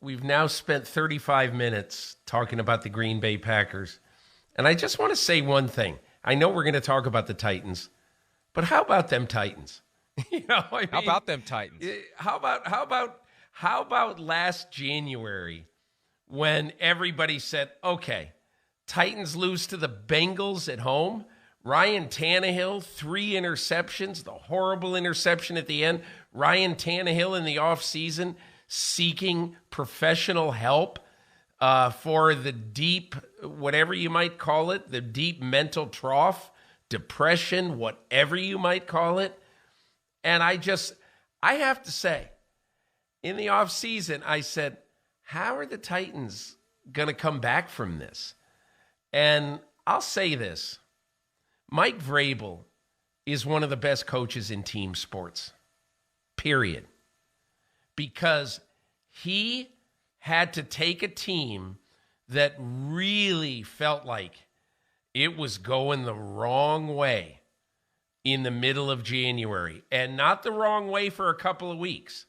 we've now spent 35 minutes talking about the Green Bay Packers. And I just want to say one thing. I know we're going to talk about the Titans, but how about them Titans? How about them Titans? How about last January when everybody said, okay, Titans lose to the Bengals at home. Ryan Tannehill, 3 interceptions, the horrible interception at the end. Ryan Tannehill in the offseason seeking professional help for the deep, whatever you might call it, the deep mental trough, depression, whatever you might call it. And I have to say, in the offseason, I said, how are the Titans going to come back from this? And I'll say this. Mike Vrabel is one of the best coaches in team sports, period. Because he had to take a team that really felt like it was going the wrong way in the middle of January. And not the wrong way for a couple of weeks.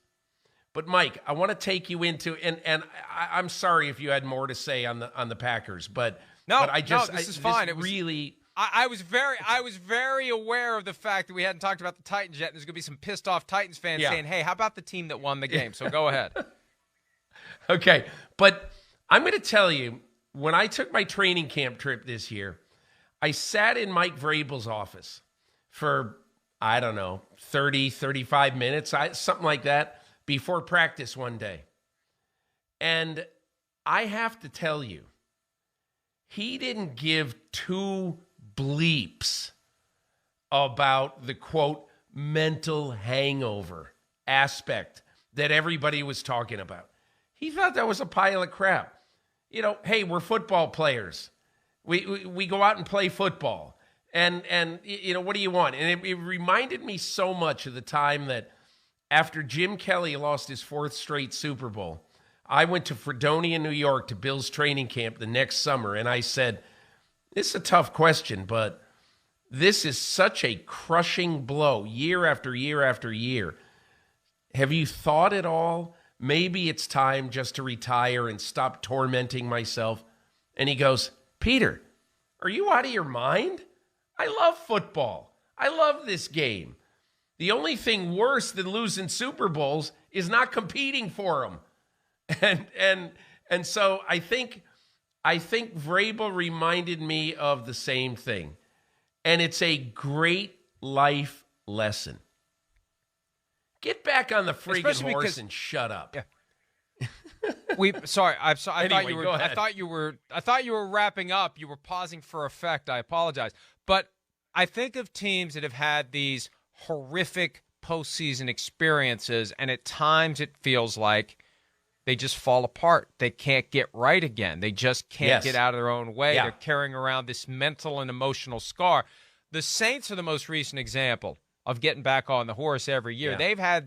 But, Mike, I want to take you into, and I'm sorry if you had more to say on the Packers, but this is fine. It was really... I was very aware of the fact that we hadn't talked about the Titans yet, and there's going to be some pissed off Titans fans saying, hey, how about the team that won the game? So go ahead. Okay, but I'm going to tell you, when I took my training camp trip this year, I sat in Mike Vrabel's office for, 30, 35 minutes, something like that, before practice one day. And I have to tell you, he didn't give two bleeps about the, quote, mental hangover aspect that everybody was talking about. He thought that was a pile of crap. Hey, we're football players. We go out and play football. And what do you want? And it reminded me so much of the time that after Jim Kelly lost his 4th straight Super Bowl, I went to Fredonia, New York to Bill's training camp the next summer, and I said, this is a tough question, but this is such a crushing blow year after year after year. Have you thought at all, maybe it's time just to retire and stop tormenting myself? And he goes, Peter, are you out of your mind? I love football. I love this game. The only thing worse than losing Super Bowls is not competing for them. And so I think Vrabel reminded me of the same thing. And it's a great life lesson. Get back on the friggin' horse and shut up. Yeah. I thought you were wrapping up. You were pausing for effect. I apologize. But I think of teams that have had these horrific postseason experiences, and at times it feels like they just fall apart. They can't get right again. They just can't get out of their own way. Yeah. They're carrying around this mental and emotional scar. The Saints are the most recent example of getting back on the horse every year. Yeah. They've had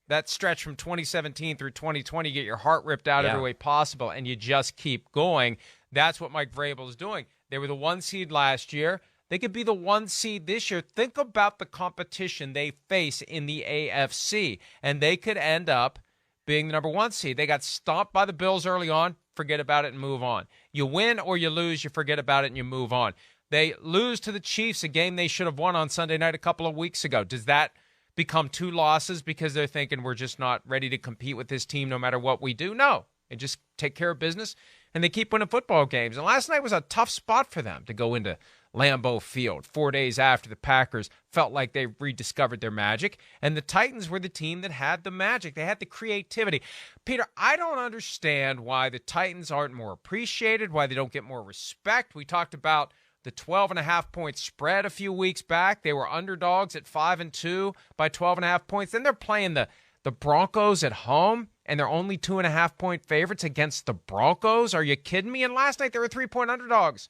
that stretch from 2017 through 2020, get your heart ripped out every way possible, and you just keep going. That's what Mike Vrabel is doing. They were the 1 seed last year. They could be the 1 seed this year. Think about the competition they face in the AFC, and they could end up being the number 1 seed. They got stomped by the Bills early on. Forget about it and move on. You win or you lose, you forget about it and you move on. They lose to the Chiefs, a game they should have won on Sunday night a couple of weeks ago. Does that become 2 losses because they're thinking we're just not ready to compete with this team no matter what we do? No. They just take care of business, and they keep winning football games. And last night was a tough spot for them to go into Lambeau Field 4 days after the Packers felt like they rediscovered their magic. And the Titans were the team that had the magic. They had the creativity. Peter, I don't understand why the Titans aren't more appreciated, why they don't get more respect. We talked about the 12.5-point spread a few weeks back. They were underdogs at 5-2 by 12.5 points. Then they're playing the Broncos at home, and they're only 2.5-point favorites against the Broncos. Are you kidding me? And last night they were 3-point underdogs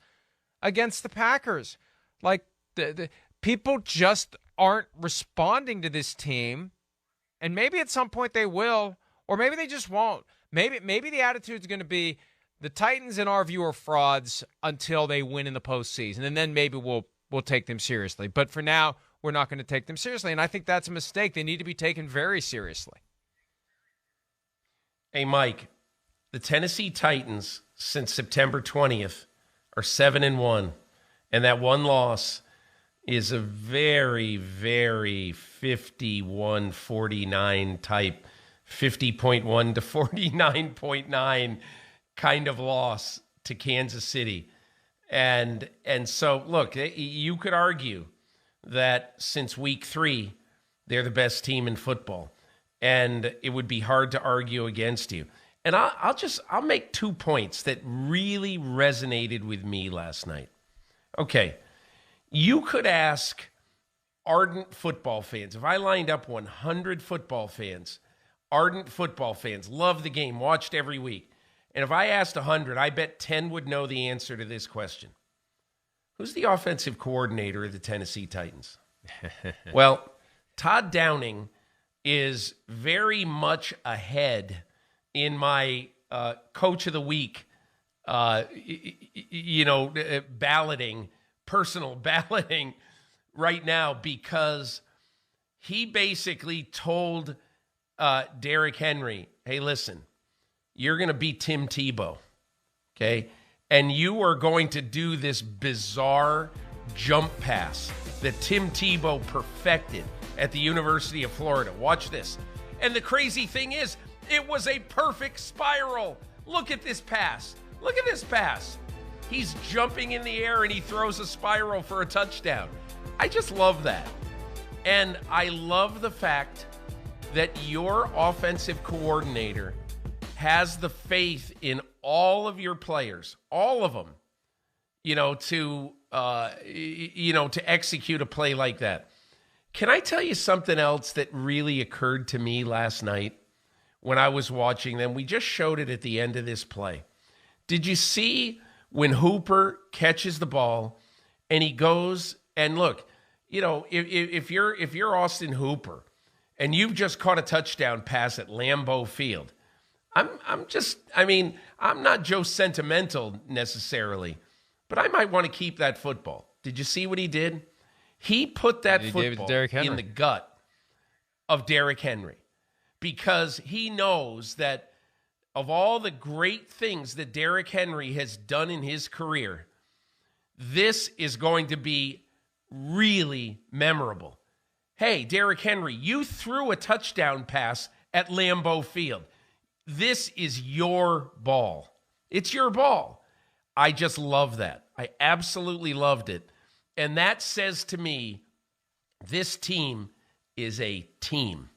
against the Packers. Like, the people just aren't responding to this team, and maybe at some point they will, or maybe they just won't. Maybe the attitude's going to be the Titans, in our view, are frauds until they win in the postseason, and then maybe we'll take them seriously. But for now, we're not going to take them seriously, and I think that's a mistake. They need to be taken very seriously. Hey, Mike, the Tennessee Titans since September 20th are 7-1. And that one loss is a very, very 51-49 type, 50.1 to 49.9 kind of loss to Kansas City. And so, look, you could argue that since week 3, they're the best team in football. And it would be hard to argue against you. And I'll make 2 points that really resonated with me last night. Okay, you could ask ardent football fans. If I lined up 100 football fans, ardent football fans, love the game, watched every week. And if I asked 100, I bet 10 would know the answer to this question. Who's the offensive coordinator of the Tennessee Titans? Well, Todd Downing is very much ahead in my Coach of the Week, balloting, personal balloting right now, because he basically told Derrick Henry, hey, listen, you're going to be Tim Tebow, okay? And you are going to do this bizarre jump pass that Tim Tebow perfected at the University of Florida. Watch this. And the crazy thing is, it was a perfect spiral. Look at this pass. Look at this pass. He's jumping in the air and he throws a spiral for a touchdown. I just love that. And I love the fact that your offensive coordinator has the faith in all of your players, all of them, to execute a play like that. Can I tell you something else that really occurred to me last night when I was watching them? We just showed it at the end of this play. Did you see when Hooper catches the ball and he goes and look, if you're Austin Hooper and you've just caught a touchdown pass at Lambeau Field, I'm not Joe Sentimental necessarily, but I might want to keep that football. Did you see what he did? He put that football in the gut of Derrick Henry because he knows that of all the great things that Derrick Henry has done in his career, this is going to be really memorable. Hey, Derrick Henry, you threw a touchdown pass at Lambeau Field. This is your ball. It's your ball. I just love that. I absolutely loved it. And that says to me, this team is a team.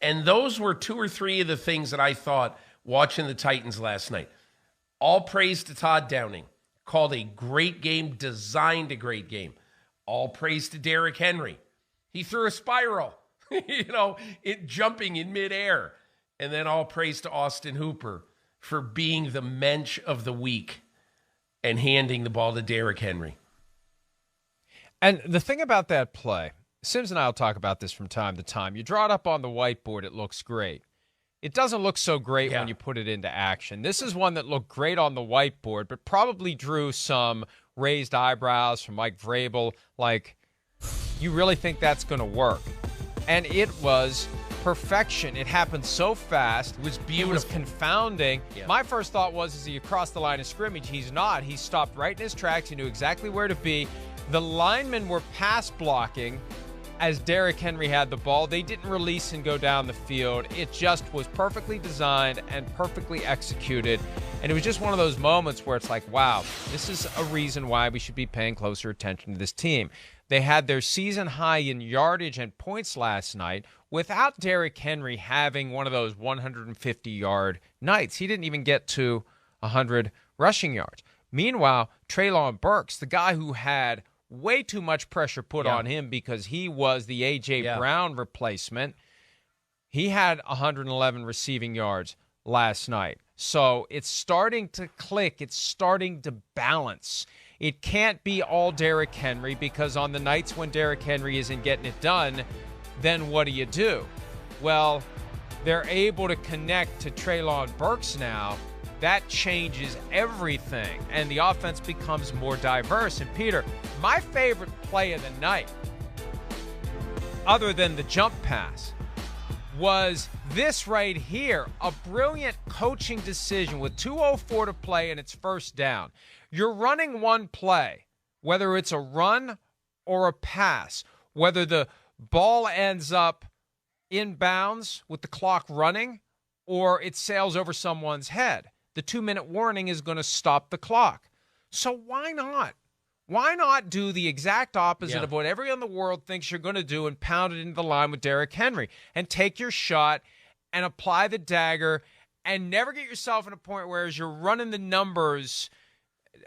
And those were 2 or 3 of the things that I thought watching the Titans last night. All praise to Todd Downing. Called a great game, designed a great game. All praise to Derrick Henry. He threw a spiral, jumping in midair. And then all praise to Austin Hooper for being the mensch of the week and handing the ball to Derrick Henry. And the thing about that play, Sims and I will talk about this from time to time. You draw it up on the whiteboard, it looks great. It doesn't look so great when you put it into action. This is one that looked great on the whiteboard, but probably drew some raised eyebrows from Mike Vrabel, like, you really think that's going to work? And it was perfection. It happened so fast. It was beautiful. It was confounding. Yeah. My first thought was, is he across the line of scrimmage? He's not. He stopped right in his tracks. He knew exactly where to be. The linemen were pass blocking as Derrick Henry had the ball. They didn't release and go down the field. It just was perfectly designed and perfectly executed. And it was just one of those moments where it's like, wow, this is a reason why we should be paying closer attention to this team. They had their season high in yardage and points last night without Derrick Henry having one of those 150-yard nights. He didn't even get to 100 rushing yards. Meanwhile, Treylon Burks, the guy who had way too much pressure put on him because he was the A.J. Brown replacement, he had 111 receiving yards last night. So it's starting to click. It's starting to balance. It can't be all Derrick Henry because on the nights when Derrick Henry isn't getting it done, then what do? Well, they're able to connect to Treylon Burks now. That changes everything, and the offense becomes more diverse. And, Peter, my favorite play of the night, other than the jump pass, was this right here, a brilliant coaching decision with 2:04 to play and it's first down. You're running one play, whether it's a run or a pass, whether the ball ends up inbounds with the clock running or it sails over someone's head. The 2-minute warning is going to stop the clock. So why not? Why not do the exact opposite of what everyone in the world thinks you're going to do and pound it into the line with Derrick Henry and take your shot and apply the dagger and never get yourself in a point where as you're running the numbers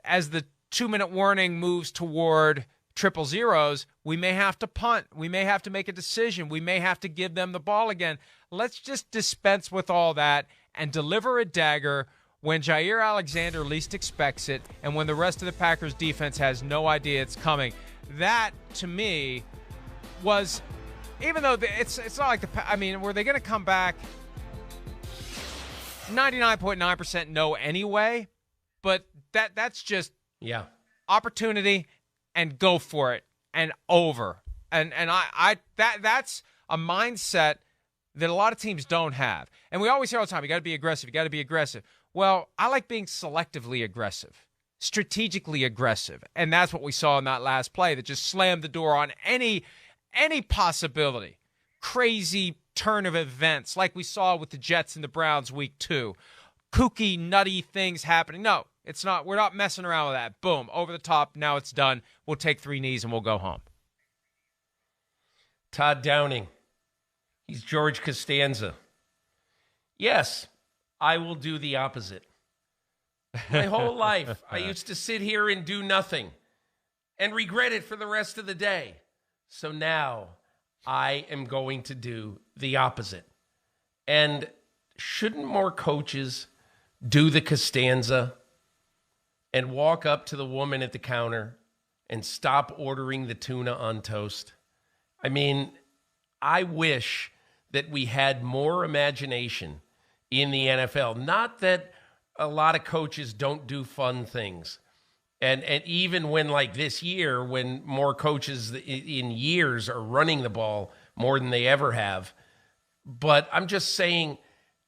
as the 2-minute warning moves toward triple zeros, we may have to punt. We may have to make a decision. We may have to give them the ball again. Let's just dispense with all that and deliver a dagger when Jair Alexander least expects it and when the rest of the Packers defense has no idea it's coming. That, to me, was, even though it's not like were they going to come back? 99.9% no anyway, but that's just opportunity and go for it and over. And that's a mindset that a lot of teams don't have. And we always hear all the time, you got to be aggressive, you got to be aggressive. Well, I like being selectively aggressive, strategically aggressive. And that's what we saw in that last play that just slammed the door on any possibility. Crazy turn of events like we saw with the Jets and the Browns week 2. Kooky, nutty things happening. No, it's not. We're not messing around with that. Boom, over the top. Now it's done. We'll take 3 knees and we'll go home. Todd Downing. He's George Costanza. Yes, I will do the opposite. My whole life, I used to sit here and do nothing and regret it for the rest of the day. So now I am going to do the opposite. And shouldn't more coaches do the Costanza and walk up to the woman at the counter and stop ordering the tuna on toast? I mean, I wish that we had more imagination in the NFL. Not that a lot of coaches don't do fun things. And even when, like this year, when more coaches in years are running the ball more than they ever have. But I'm just saying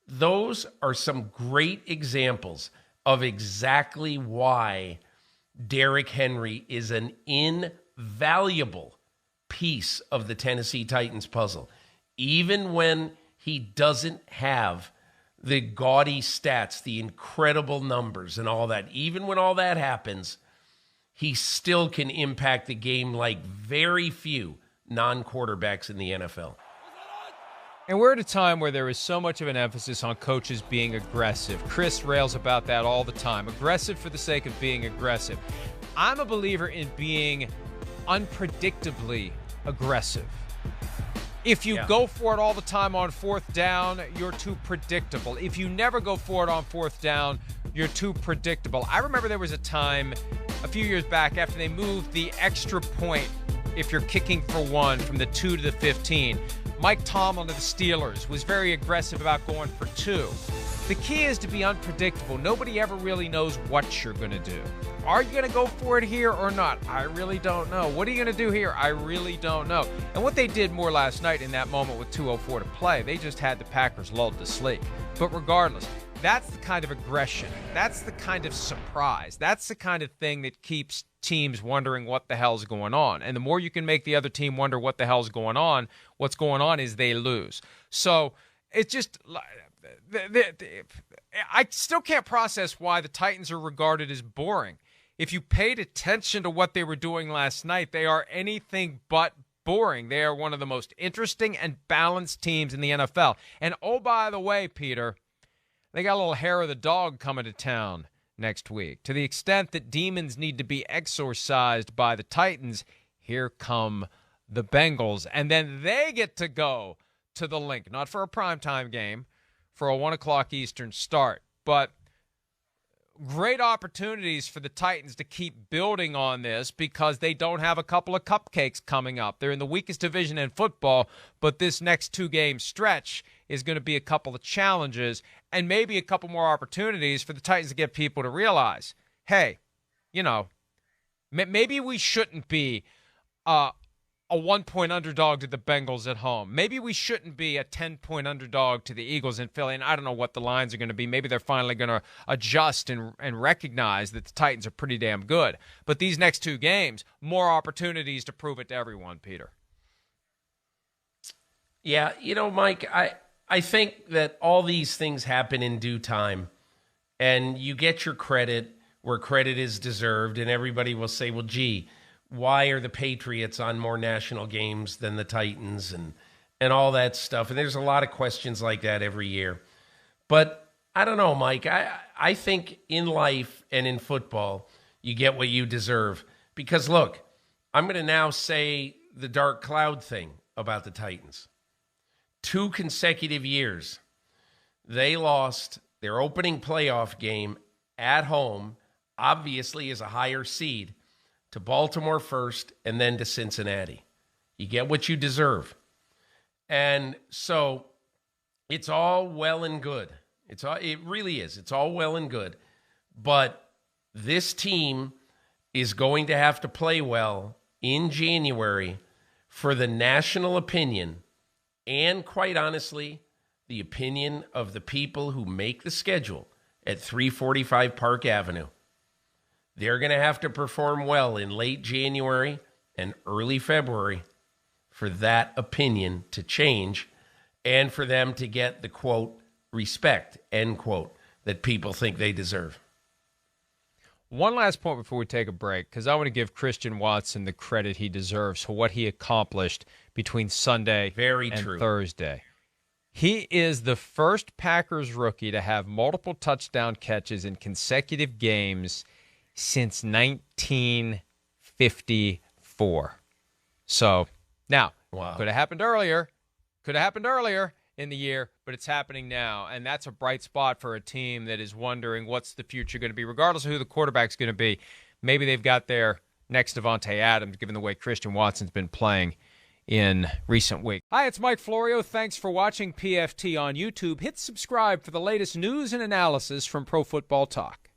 those are some great examples of exactly why Derrick Henry is an invaluable piece of the Tennessee Titans puzzle. Even when he doesn't have the gaudy stats, the incredible numbers and all that, even when all that happens, he still can impact the game like very few non-quarterbacks in the NFL. And we're at a time where there is so much of an emphasis on coaches being aggressive. Chris rails about that all the time. Aggressive for the sake of being aggressive. I'm a believer in being unpredictably aggressive. If you go for it all the time on 4th down, you're too predictable. If you never go for it on 4th down, you're too predictable. I remember there was a time a few years back after they moved the extra point if you're kicking for 1 from the 2 to the 15. Mike Tomlin of the Steelers was very aggressive about going for 2. The key is to be unpredictable. Nobody ever really knows what you're going to do. Are you going to go for it here or not? I really don't know. What are you going to do here? I really don't know. And what they did more last night in that moment with 2:04 to play, they just had the Packers lulled to sleep. But regardless, that's the kind of aggression. That's the kind of surprise. That's the kind of thing that keeps teams wondering what the hell's going on. And the more you can make the other team wonder what the hell's going on, what's going on is they lose. So it's just... I still can't process why the Titans are regarded as boring. If you paid attention to what they were doing last night, they are anything but boring. They are one of the most interesting and balanced teams in the NFL. And oh, by the way, Peter, they got a little hair of the dog coming to town next week. To the extent that demons need to be exorcised by the Titans, here come the Bengals. And then they get to go to the Link, not for a primetime game, for a 1 o'clock Eastern start. But great opportunities for the Titans to keep building on this because they don't have a couple of cupcakes coming up. They're in the weakest division in football, but this next 2-game stretch is going to be a couple of challenges and maybe a couple more opportunities for the Titans to get people to realize, hey, you know, maybe we shouldn't be a 1-point underdog to the Bengals at home. Maybe we shouldn't be a 10-point underdog to the Eagles in Philly, and I don't know what the lines are going to be. Maybe they're finally going to adjust and recognize that the Titans are pretty damn good. But these next two games, more opportunities to prove it to everyone, Peter. Yeah, Mike, I think that all these things happen in due time, and you get your credit where credit is deserved, and everybody will say, well, gee, why are the Patriots on more national games than the Titans and all that stuff? And there's a lot of questions like that every year. But I don't know, Mike. I think in life and in football, you get what you deserve. Because, look, I'm going to now say the dark cloud thing about the Titans. 2 consecutive years, they lost their opening playoff game at home, obviously as a higher seed, to Baltimore first, and then to Cincinnati. You get what you deserve. And so it's all well and good. It really is. It's all well and good. But this team is going to have to play well in January for the national opinion and, quite honestly, the opinion of the people who make the schedule at 345 Park Avenue. They're going to have to perform well in late January and early February for that opinion to change and for them to get the, quote, respect, end quote, that people think they deserve. One last point before we take a break, because I want to give Christian Watson the credit he deserves for what he accomplished between Sunday and Thursday. He is the first Packers rookie to have multiple touchdown catches in consecutive games since 1954. So, now, could have happened earlier. Could have happened earlier in the year, but it's happening now. And that's a bright spot for a team that is wondering what's the future going to be, regardless of who the quarterback's going to be. Maybe they've got their next Devontae Adams, given the way Christian Watson's been playing in recent weeks. Hi, it's Mike Florio. Thanks for watching PFT on YouTube. Hit subscribe for the latest news and analysis from Pro Football Talk.